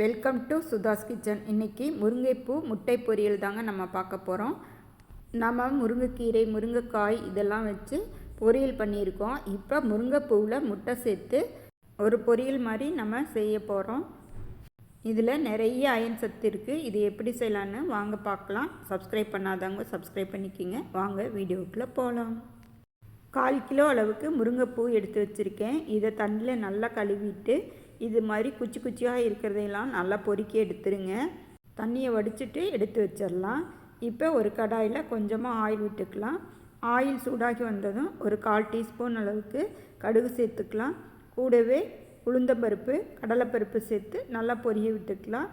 Welcome to Sudha's kitchen. இன்றைக்கி முருங்கைப்பூ முட்டை பொரியல் தாங்க நம்ம பார்க்க போகிறோம். நம்ம முருங்கைக்கீரை, முருங்கைக்காய் இதெல்லாம் வச்சு பொரியல் பண்ணியிருக்கோம். இப்போ முருங்கைப்பூவில் முட்டை சேர்த்து ஒரு பொரியல் மாதிரி நம்ம செய்ய போகிறோம். இதில் நிறைய அயன் சத்து இருக்குது. இது எப்படி செய்யலான்னு வாங்க பார்க்கலாம். சப்ஸ்கிரைப் பண்ணாதவங்க சப்ஸ்கிரைப் பண்ணிக்கிங்க. வாங்க வீடியோக்குள்ளே போகலாம். 1/4 கிலோ அளவுக்கு முருங்கைப்பூ எடுத்து வச்சுருக்கேன். இதை தண்ணியில் நல்லா கழுவிட்டு இது மாதிரி குச்சி குச்சியாக இருக்கிறதையெல்லாம் நல்லா பொறுக்கி எடுத்துருங்க. தண்ணியை வடிச்சிட்டு எடுத்து வச்சிடலாம். இப்போ ஒரு கடாயில் கொஞ்சமாக ஆயில் விட்டுக்கலாம். ஆயில் சூடாகி வந்ததும் ஒரு 1/4 டீஸ்பூன் அளவுக்கு கடுகு சேர்த்துக்கலாம். கூடவே உளுந்தம்பருப்பு, கடலைப்பருப்பு சேர்த்து நல்லா பொரிய விட்டுக்கலாம்.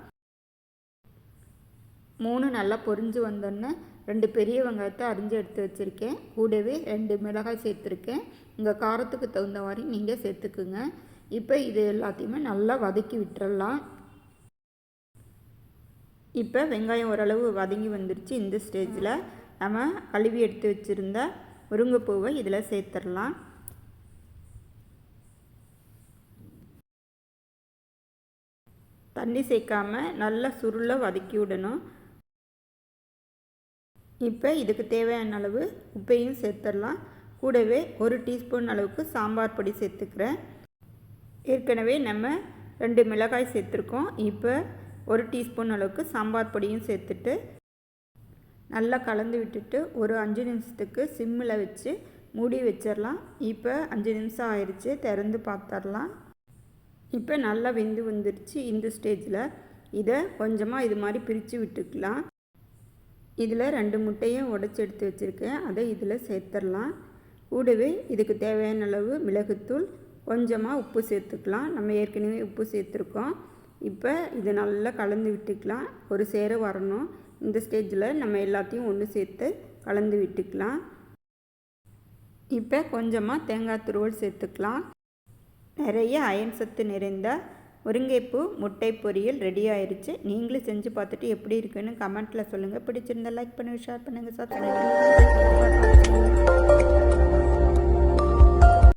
3 நல்லா பொரிஞ்சு வந்தோன்னே 2 பெரிய வெங்காயத்தை அரிஞ்சு எடுத்து வச்சுருக்கேன். கூடவே 2 மிளகாய் சேர்த்துருக்கேன். உங்கள் காரத்துக்கு தகுந்த மாதிரி நீங்கள் சேர்த்துக்குங்க. இப்போ இது எல்லாத்தையுமே நல்லா வதக்கி விட்டுறலாம். இப்போ வெங்காயம் ஓரளவு வதங்கி வந்துருச்சு. இந்த ஸ்டேஜில் நம்ம கழுவி எடுத்து வச்சுருந்த முருங்கைப்பூவை இதில் சேர்த்துடலாம். தண்ணி சேர்க்காம நல்லா சுருளை வதக்கி விடணும். இப்போ இதுக்கு தேவையான அளவு உப்பையும் சேர்த்துடலாம். கூடவே 1 டீஸ்பூன் அளவுக்கு சாம்பார் பொடி சேர்த்துக்கிறேன். ஏற்கனவே நம்ம 2 மிளகாய் சேர்த்துருக்கோம். இப்போ 1 டீஸ்பூன் அளவுக்கு சாம்பார் பொடியும் சேர்த்துட்டு நல்லா கலந்து விட்டுட்டு ஒரு 5 நிமிஷத்துக்கு சிம்மில் வச்சு மூடி வச்சிடலாம். இப்போ 5 நிமிஷம் ஆயிடுச்சு. திறந்து பார்த்துடலாம். இப்போ நல்லா வெந்து வந்துடுச்சு. இந்த ஸ்டேஜில் இதை கொஞ்சமாக இது மாதிரி பிரித்து விட்டுக்கலாம். இதில் 2 முட்டையும் உடச்சி எடுத்து வச்சுருக்கேன். அதை இதில் சேர்த்துடலாம். கூடவே இதுக்கு தேவையான அளவு மிளகுத்தூள், கொஞ்சமாக உப்பு சேர்த்துக்கலாம். நம்ம ஏற்கனவே உப்பு சேர்த்துருக்கோம். இப்போ இது நல்லா கலந்து விட்டுக்கலாம். ஒரு சேர வரணும். இந்த ஸ்டேஜில் நம்ம எல்லாத்தையும் ஒன்று சேர்த்து கலந்து விட்டுக்கலாம். இப்போ கொஞ்சமாக தேங்காய் துருவல் சேர்த்துக்கலாம். நிறைய அயன் சத்து நிறைந்த முருங்கைப்பூ முட்டை பொரியல் ரெடி ஆயிடுச்சு. நீங்களும் செஞ்சு பார்த்துட்டு எப்படி இருக்குன்னு கமெண்ட்டில் சொல்லுங்கள். பிடிச்சிருந்தால் லைக் பண்ணுங்கள், ஷேர் பண்ணுங்கள், சப்ஸ்கிரைப் பண்ணுங்கள்.